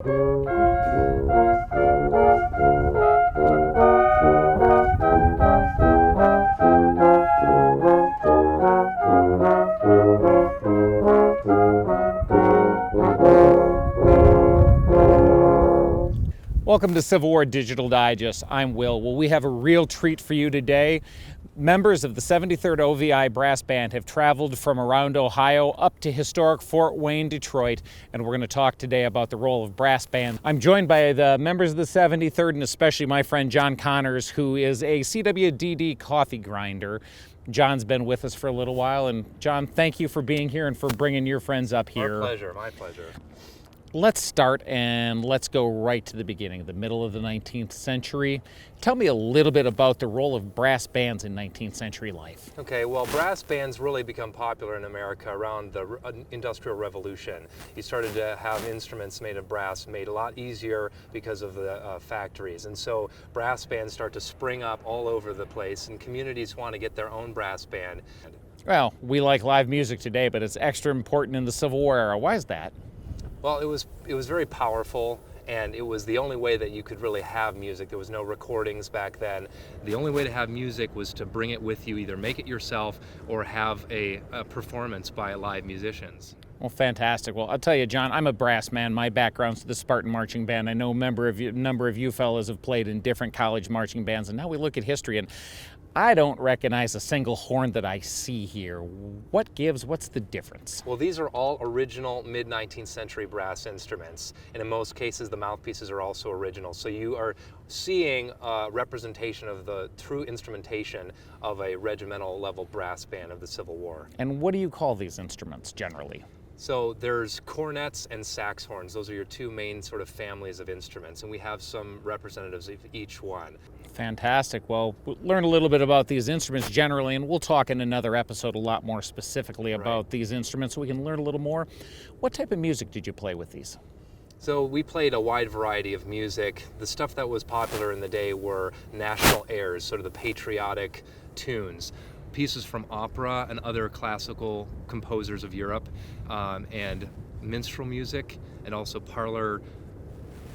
Welcome to Civil War Digital Digest. I'm Will. Well, we have a real treat for you today. Members of the 73rd OVI Brass Band have traveled from around Ohio up to historic Fort Wayne, Detroit, and we're going to talk today about the role of brass bands. I'm joined by the members of the 73rd and especially my friend John Connors, who is a CWDD coffee grinder. John's been with us for a little while, and John, thank you for being here and for bringing your friends up here. Our pleasure, my pleasure. Let's start and let's go right to the beginning, the middle of the 19th century. Tell me a little bit about the role of brass bands in 19th century life. Okay, well, brass bands really become popular in America around the Industrial Revolution. You started to have instruments made of brass made a lot easier because of the factories. And so brass bands start to spring up all over the place, and communities want to get their own brass band. Well, we like live music today, but it's extra important in the Civil War era. Why is that? Well, it was very powerful, and it was the only way that you could really have music. There was no recordings back then. The only way to have music was to bring it with you, either make it yourself or have a performance by live musicians. Well, fantastic. Well, I'll tell you, John, I'm a brass man. My background's the Spartan Marching Band. I know a number of you fellas have played in different college marching bands, and now we look at history, and I don't recognize a single horn that I see here. What's the difference? Well, these are all original mid-19th century brass instruments, and in most cases the mouthpieces are also original. So you are seeing a representation of the true instrumentation of a regimental level brass band of the Civil War. And what do you call these instruments generally? So there's cornets and sax horns. Those are your two main sort of families of instruments, and we have some representatives of each one. Fantastic. Well, we'll learn a little bit about these instruments generally, and we'll talk in another episode a lot more specifically about these instruments so we can learn a little more. What type of music did you play with these? So we played a wide variety of music. The stuff that was popular in the day were national airs, sort of the patriotic tunes. Pieces from opera and other classical composers of Europe, and minstrel music, and also parlor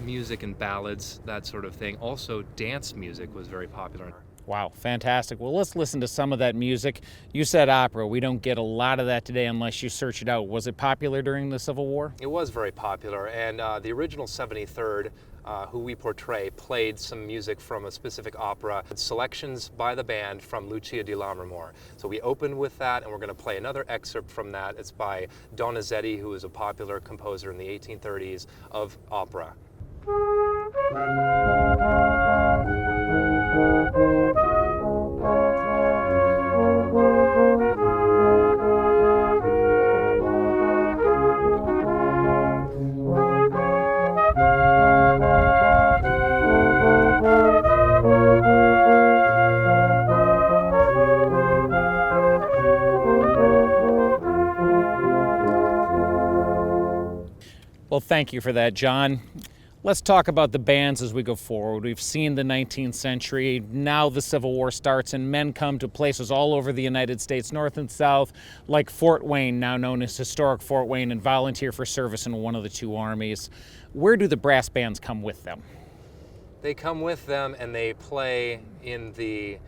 music and ballads, that sort of thing. Also, dance music was very popular. Wow, fantastic. Well, let's listen to some of that music. You said opera. We don't get a lot of that today unless you search it out. Was it popular during the Civil War? It was very popular, and the original 73rd, who we portray, played some music from a specific opera, selections by the band from Lucia di Lammermoor. So we opened with that, and we're going to play another excerpt from that. It's by Donizetti, who is a popular composer in the 1830s of opera. Well, thank you for that, John. Let's talk about the bands as we go forward. We've seen the 19th century, now the Civil War starts, and men come to places all over the United States, north and south, like Fort Wayne, now known as historic Fort Wayne, and volunteer for service in one of the two armies. Where do the brass bands come with them? They come with them, and they play in the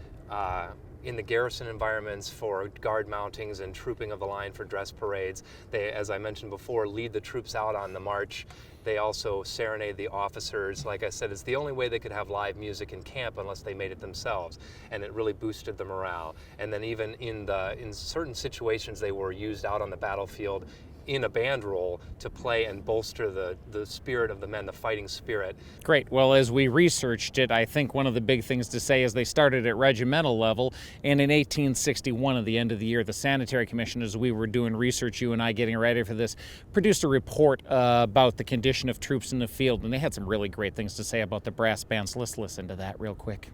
garrison environments for guard mountings and trooping of the line for dress parades. They, as I mentioned before, lead the troops out on the march. They also serenade the officers. Like I said, it's the only way they could have live music in camp unless they made it themselves, and it really boosted the morale. And then even in certain situations, they were used out on the battlefield in a band role to play and bolster the spirit of the men, the fighting spirit. Great. Well, as we researched it, I think one of the big things to say is they started at regimental level, and in 1861, at the end of the year, the Sanitary Commission, as we were doing research, you and I getting ready for this, produced a report about the condition of troops in the field, and they had some really great things to say about the brass bands. Let's listen to that real quick.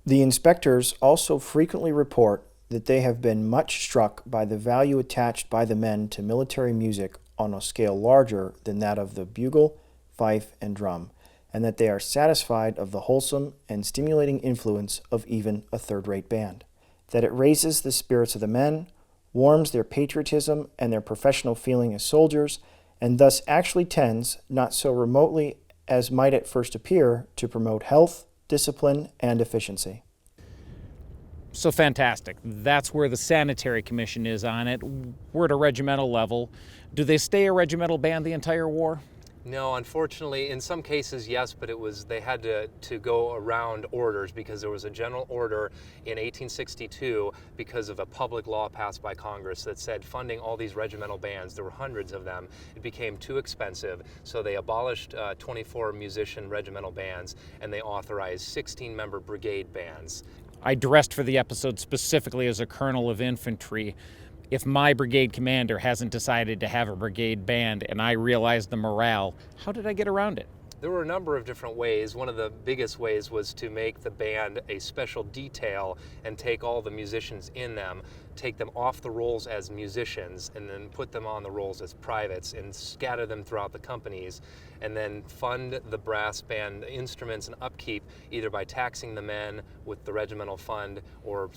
The inspectors also frequently report that they have been much struck by the value attached by the men to military music on a scale larger than that of the bugle, fife, and drum, and that they are satisfied of the wholesome and stimulating influence of even a third-rate band, that it raises the spirits of the men, warms their patriotism and their professional feeling as soldiers, and thus actually tends, not so remotely as might at first appear, to promote health, discipline, and efficiency. So fantastic. That's where the Sanitary Commission is on it. We're at a regimental level. Do they stay a regimental band the entire war? No, unfortunately, in some cases, yes, but they had to go around orders because there was a general order in 1862 because of a public law passed by Congress that said funding all these regimental bands, there were hundreds of them, it became too expensive, so they abolished 24 musician regimental bands and they authorized 16-member brigade bands. I dressed for the episode specifically as a colonel of infantry. If my brigade commander hasn't decided to have a brigade band and I realize the morale, how did I get around it? There were a number of different ways. One of the biggest ways was to make the band a special detail and take all the musicians in them, take them off the rolls as musicians and then put them on the rolls as privates and scatter them throughout the companies, and then fund the brass band instruments and upkeep either by taxing the men with the regimental fund or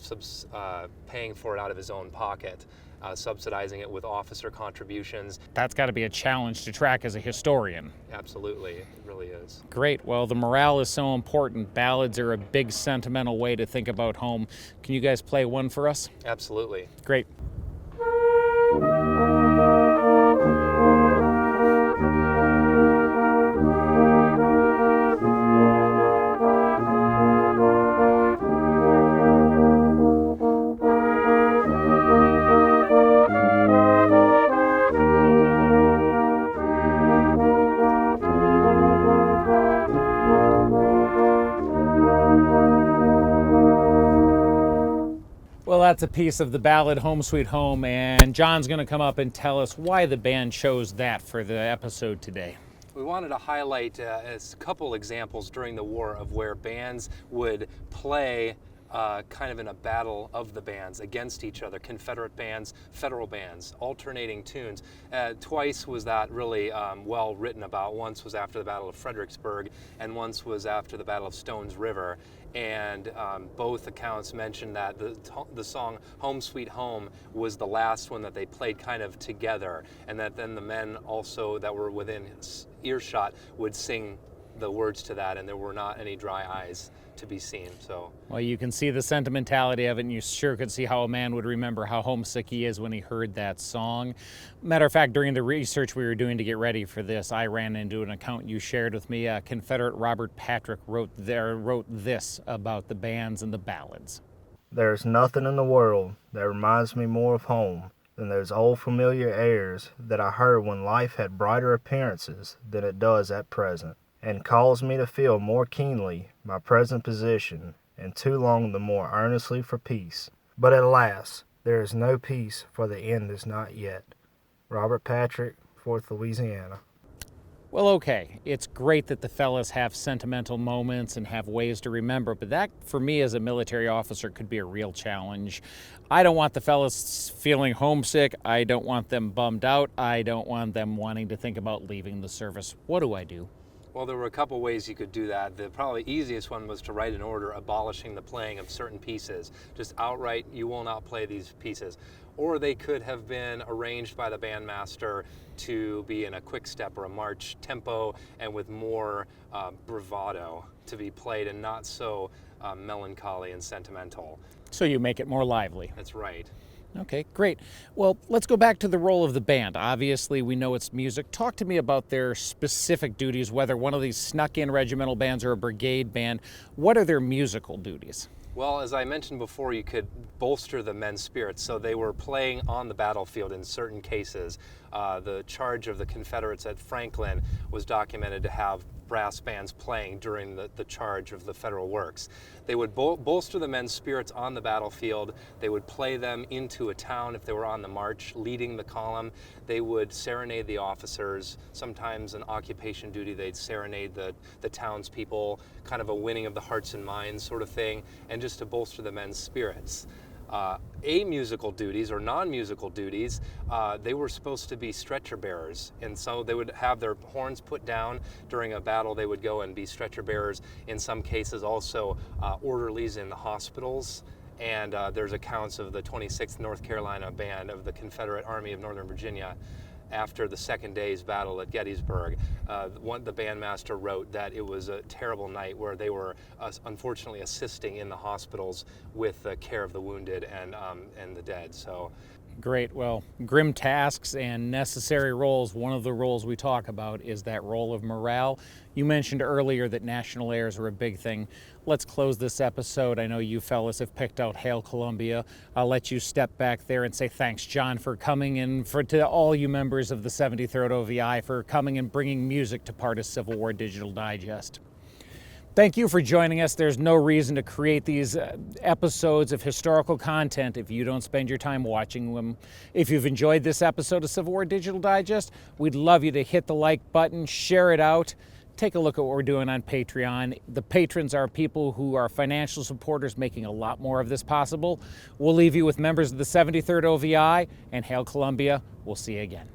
paying for it out of his own pocket. Subsidizing it with officer contributions. That's got to be a challenge to track as a historian. Absolutely, it really is. Great. Well, the morale is so important. Ballads are a big sentimental way to think about home. Can you guys play one for us? Absolutely. Great. Well, that's a piece of the ballad Home Sweet Home, and John's going to come up and tell us why the band chose that for the episode today. We wanted to highlight a couple examples during the war of where bands would play kind of in a battle of the bands against each other, Confederate bands, Federal bands, alternating tunes. Twice was that really well written about. Once was after the Battle of Fredericksburg, and once was after the Battle of Stones River. And both accounts mentioned that the song Home Sweet Home was the last one that they played kind of together, and that then the men also that were within earshot would sing the words to that, and there were not any dry eyes to be seen. So, well, you can see the sentimentality of it, and you sure could see how a man would remember how homesick he is when he heard that song. Matter of fact, during the research we were doing to get ready for this, I ran into an account you shared with me. Confederate Robert Patrick wrote this about the bands and the ballads. There's nothing in the world that reminds me more of home than those old familiar airs that I heard when life had brighter appearances than it does at present, and caused me to feel more keenly my present position, and too long the more earnestly for peace. But alas, there is no peace, for the end is not yet. Robert Patrick, 4th Louisiana. Well, okay, it's great that the fellas have sentimental moments and have ways to remember, but that, for me as a military officer, could be a real challenge. I don't want the fellas feeling homesick. I don't want them bummed out. I don't want them wanting to think about leaving the service. What do I do? well, there were a couple ways you could do that. The probably easiest one was to write an order abolishing the playing of certain pieces. Just outright, you will not play these pieces. Or they could have been arranged by the bandmaster to be in a quick step or a march tempo and with more bravado to be played and not so melancholy and sentimental. So you make it more lively. That's right. Okay, great. Well, let's go back to the role of the band. Obviously, we know it's music. Talk to me about their specific duties, whether one of these snuck-in regimental bands or a brigade band. What are their musical duties? Well, as I mentioned before, you could bolster the men's spirits, so they were playing on the battlefield in certain cases. The charge of the Confederates at Franklin was documented to have brass bands playing during the charge of the Federal works. They would bolster the men's spirits on the battlefield. They would play them into a town if they were on the march, leading the column. They would serenade the officers. Sometimes in occupation duty, they'd serenade the townspeople, kind of a winning of the hearts and minds sort of thing, and just to bolster the men's spirits. Amusical duties or non-musical duties, they were supposed to be stretcher bearers, and so they would have their horns put down during a battle. They would go and be stretcher bearers. In some cases also orderlies in the hospitals, and there's accounts of the 26th North Carolina Band of the Confederate Army of Northern Virginia after the second day's battle at Gettysburg. The bandmaster wrote that it was a terrible night where they were unfortunately assisting in the hospitals with the care of the wounded and the dead. So. Great. Well, grim tasks and necessary roles. One of the roles we talk about is that role of morale. You mentioned earlier that national airs are a big thing. Let's close this episode. I know you fellas have picked out Hail Columbia. I'll let you step back there and say thanks, John, for coming, and to all you members of the 73rd OVI for coming and bringing music to part of Civil War Digital Digest. Thank you for joining us. There's no reason to create these episodes of historical content if you don't spend your time watching them. If you've enjoyed this episode of Civil War Digital Digest, we'd love you to hit the like button, share it out. Take a look at what we're doing on Patreon. The patrons are people who are financial supporters making a lot more of this possible. We'll leave you with members of the 73rd OVI and Hail Columbia. We'll see you again.